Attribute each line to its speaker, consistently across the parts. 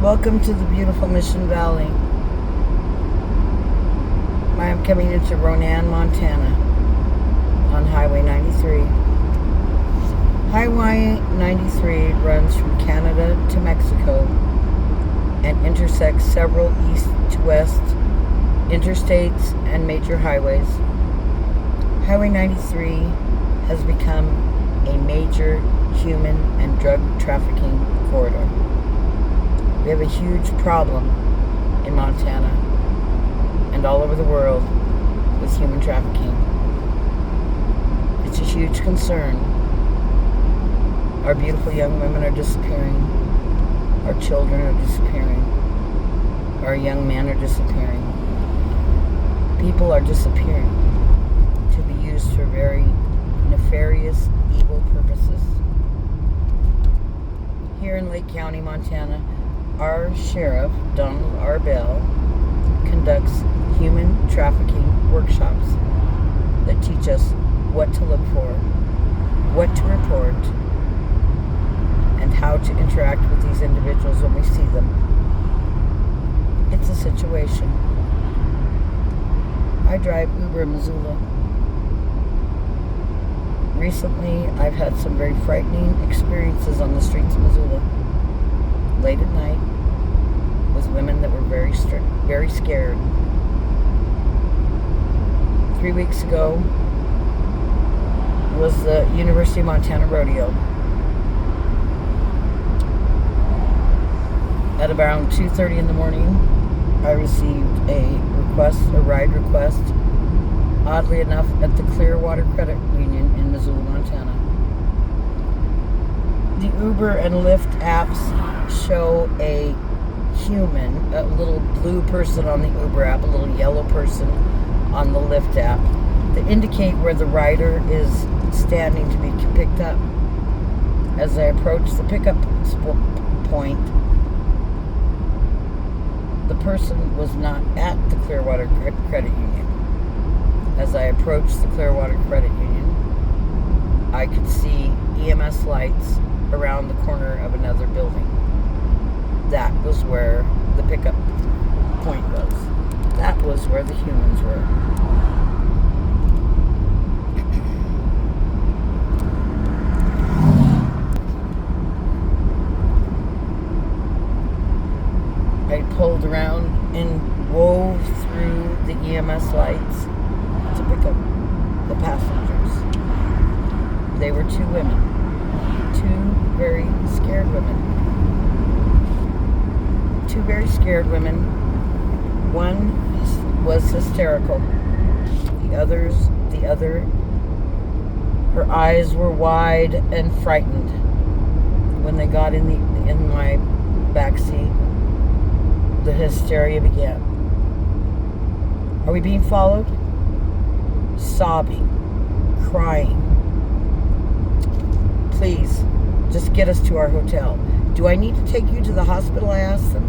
Speaker 1: Welcome to the beautiful Mission Valley. I am coming into Ronan, Montana on Highway 93. Highway 93 runs from Canada to Mexico and intersects several east to west interstates and major highways. Highway 93 has become a major human and drug trafficking corridor. We have a huge problem in Montana and all over the world with human trafficking. It's a huge concern. Our beautiful young women are disappearing. Our children are disappearing. Our young men are disappearing. People are disappearing to be used for very nefarious, evil purposes. Here in Lake County, Montana, our sheriff, Donald R. Bell, conducts human trafficking workshops that teach us what to look for, what to report, and how to interact with these individuals when we see them. It's a situation. I drive Uber in Missoula. Recently, I've had some very frightening experiences on the streets of Missoula. Late at night, with women that were very scared. 3 weeks ago was the University of Montana Rodeo. At around 2:30 in the morning, I received a ride request, oddly enough, at the Clearwater Credit Union in Missoula, Montana. The Uber and Lyft apps show a human, a little blue person on the Uber app, a little yellow person on the Lyft app, that indicate where the rider is standing to be picked up. As I approach the pickup point, the person was not at the Clearwater Credit Union. As I approached the Clearwater Credit Union, I could see EMS lights around the corner of another building. That was where the pickup point was. That was where the humans were. I pulled around and wove through the EMS lights to pick up the passengers. They were two women. Two very scared women. Two very scared women. One was hysterical. The other, her eyes were wide and frightened. When they got in my back seat, the hysteria began. Are we being followed? Sobbing, crying. Please, just get us to our hotel. Do I need to take you to the hospital? I asked them.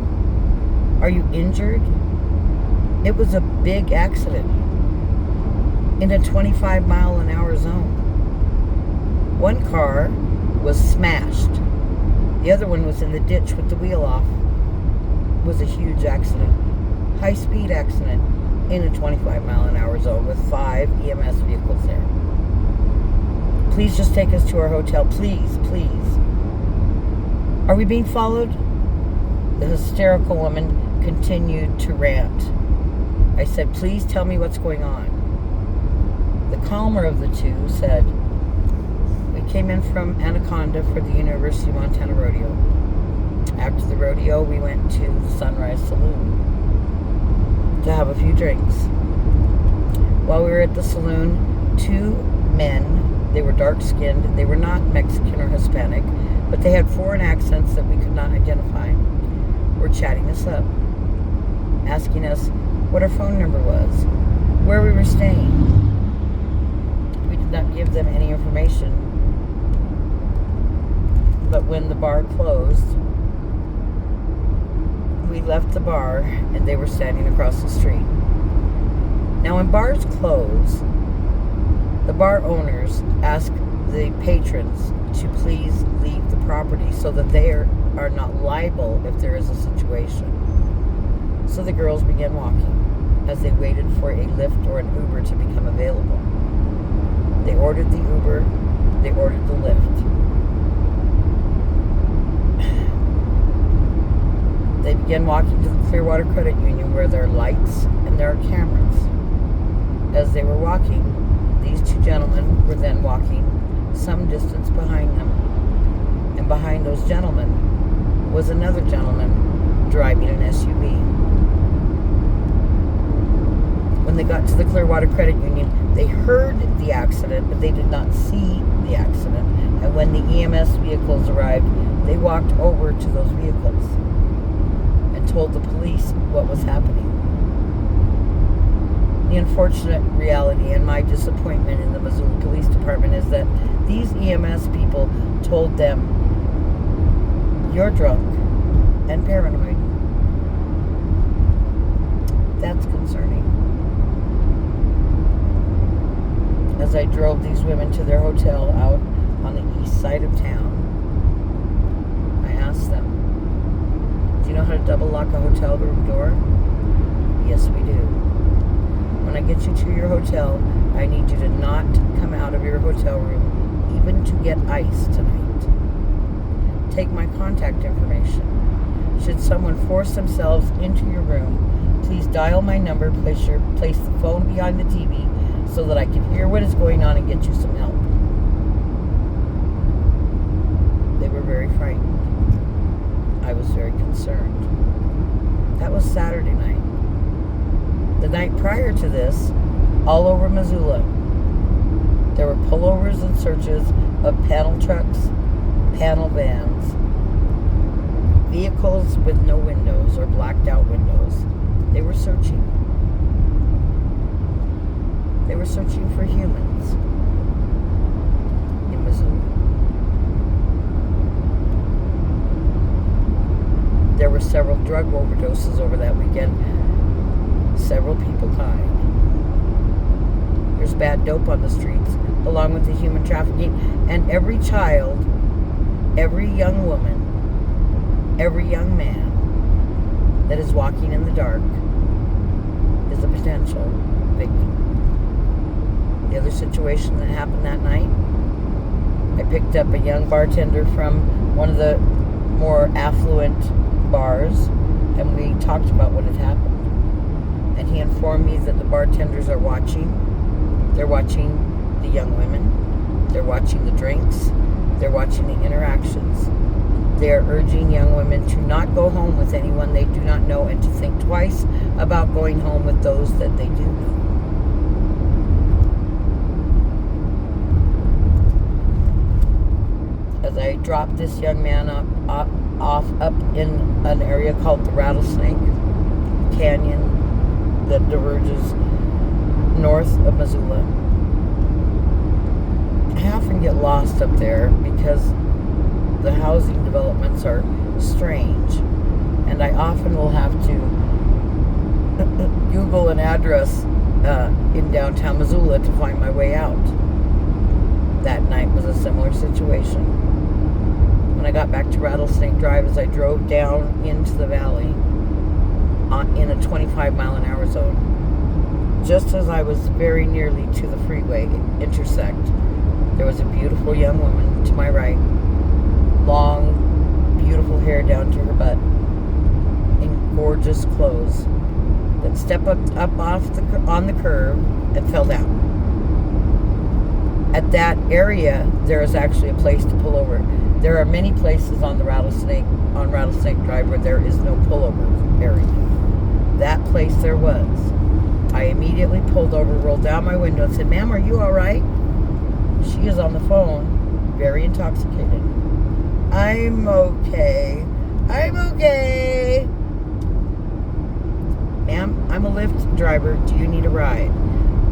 Speaker 1: Are you injured? It was a big accident in a 25-mile-an-hour zone. One car was smashed. The other one was in the ditch with the wheel off. It was a huge accident. High-speed accident in a 25-mile-an-hour zone with 5 EMS vehicles there. Please just take us to our hotel. Please, please. Are we being followed? The hysterical woman continued to rant. I said, please tell me what's going on. The calmer of the two said, we came in from Anaconda for the University of Montana Rodeo. After the rodeo, we went to the Sunrise Saloon to have a few drinks. While we were at the saloon, 2 men, they were dark-skinned, they were not Mexican or Hispanic, but they had foreign accents that we could not identify, were chatting us up, asking us what our phone number was, where we were staying. We did not give them any information, but when the bar closed, we left the bar and they were standing across the street. Now when bars close, the bar owners ask the patrons to please leave the property so that they are not liable if there is a situation. So the girls began walking as they waited for a Lyft or an Uber to become available. They ordered the Uber, they ordered the Lyft. They began walking to the Clearwater Credit Union where there are lights and there are cameras. As they were walking, these two gentlemen were then walking some distance behind them. And behind those gentlemen was another gentleman driving an SUV. When they got to the Clearwater Credit Union, they heard the accident, but they did not see the accident. And when the EMS vehicles arrived, they walked over to those vehicles and told the police what was happening. The unfortunate reality and my disappointment in the Missoula Police Department is that these EMS people told them, "You're drunk and paranoid." That's concerning. As I drove these women to their hotel out on the east side of town, I asked them, "Do you know how to double lock a hotel room door?" "Yes, we do." "When I get you to your hotel, I need you to not come out of your hotel room even to get ice tonight. Take my contact information. Should someone force themselves into your room, please dial my number, place the phone behind the TV so that I can hear what is going on and get you some help." They were very frightened. I was very concerned. That was Saturday night. The night prior to this, all over Missoula, there were pullovers and searches of panel trucks, panel vans, vehicles with no windows or blacked out windows. They were searching. They were searching for humans in Missoula. There were several drug overdoses over that weekend. Several people died. There's bad dope on the streets, along with the human trafficking. And every child, every young woman, every young man that is walking in the dark is a potential victim. The other situation that happened that night, I picked up a young bartender from one of the more affluent bars, and we talked about what had happened. And he informed me that the bartenders are watching. They're watching the young women. They're watching the drinks. They're watching the interactions. They are urging young women to not go home with anyone they do not know and to think twice about going home with those that they do know. As I dropped this young man off up in an area called the Rattlesnake Canyon that diverges north of Missoula, I often get lost up there because the housing developments are strange, and I often will have to Google an address in downtown Missoula to find my way out. That night was a similar situation. When I got back to Rattlesnake Drive, as I drove down into the valley in a 25-mile-an-hour zone, just as I was very nearly to the freeway intersect, there was a beautiful young woman to my right, long, beautiful hair down to her butt, in gorgeous clothes, that stepped up on the curb and fell down. At that area, there is actually a place to pull over. There are many places on Rattlesnake Drive where there is no pullover area. That place there was. I immediately pulled over, rolled down my window, and said, "Ma'am, are you all right?" She is on the phone, very intoxicated. I'm okay. "Ma'am, I'm a Lyft driver. Do you need a ride?"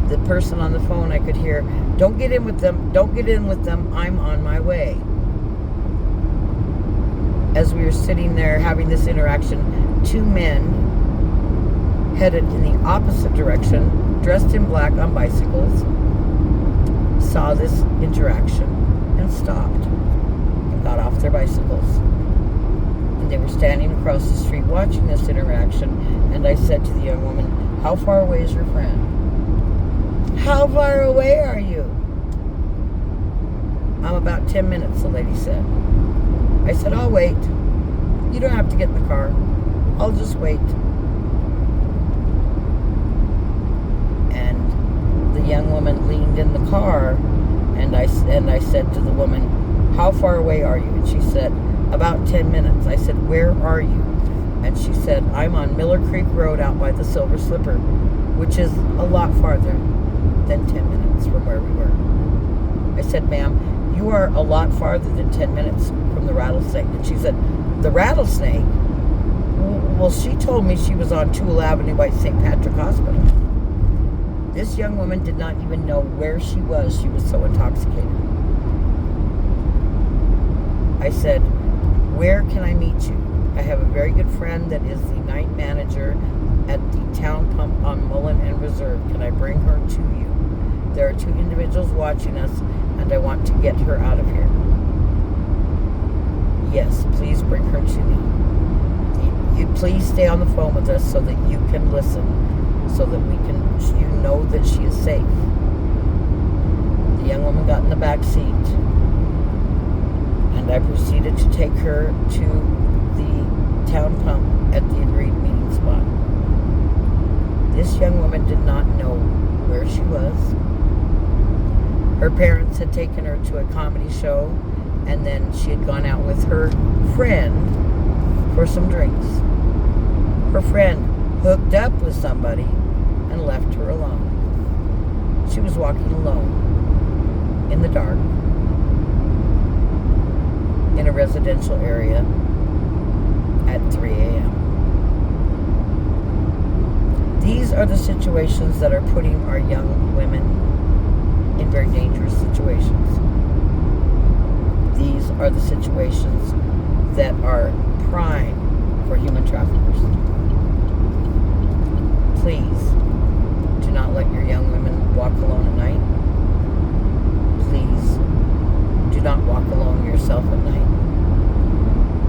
Speaker 1: The person on the phone, I could hear, Don't get in with them. I'm on my way." As we were sitting there having this interaction, two men headed in the opposite direction, dressed in black on bicycles, saw this interaction and stopped and got off their bicycles. And they were standing across the street watching this interaction, and I said to the young woman, "How far away is your friend?" "How far away are you?" "I'm about 10 minutes, the lady said. I said, "I'll wait. You don't have to get in the car. I'll just wait." And the young woman leaned in the car, and I said to the woman, "How far away are you?" And she said, "About 10 minutes. I said, "Where are you?" And she said, "I'm on Miller Creek Road out by the Silver Slipper," which is a lot farther than 10 minutes from where we were. I said, "Ma'am, you are a lot farther than 10 minutes from the rattlesnake." And she said, "The rattlesnake?" Well, she told me she was on Toole Avenue by St. Patrick Hospital. This young woman did not even know where she was. She was so intoxicated. I said, "Where can I meet you? I have a very good friend that is the night manager at the town pump on Mullen and Reserve. Can I bring her to you? There are 2 individuals watching us, and I want to get her out of here." "Yes, please bring her to me. You please stay on the phone with us so that you can listen, so that you know that she is safe." The young woman got in the back seat, and I proceeded to take her to the town pump at the agreed meeting spot. This young woman did not know where she was. Her parents had taken her to a comedy show, and then she had gone out with her friend for some drinks. Her friend hooked up with somebody and left her alone. She was walking alone in the dark in a residential area at 3 a.m. These are the situations that are putting our young women in very dangerous situations. These are the situations that are prime for human traffickers. Please do not let your young women walk alone at night. Please do not walk alone yourself at night.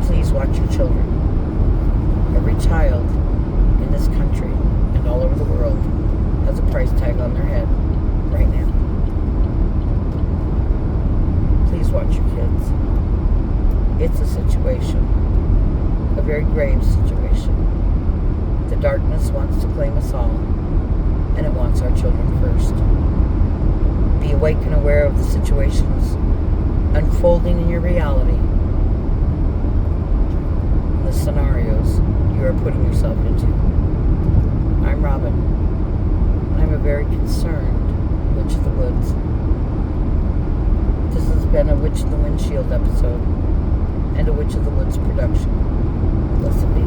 Speaker 1: Please watch your children. Every child in this country and all over the world has a price tag on their head right now. Please watch your kids. It's a situation, a very grave situation. The darkness wants to claim us all, and it wants our children first. Be awake and aware of the situations unfolding in your reality, the scenarios you are putting yourself into. I'm Robin, and I'm a very concerned Witch of the Woods. This has been a Witch of the Windshield episode and a Witch of the Woods production. Blessed be.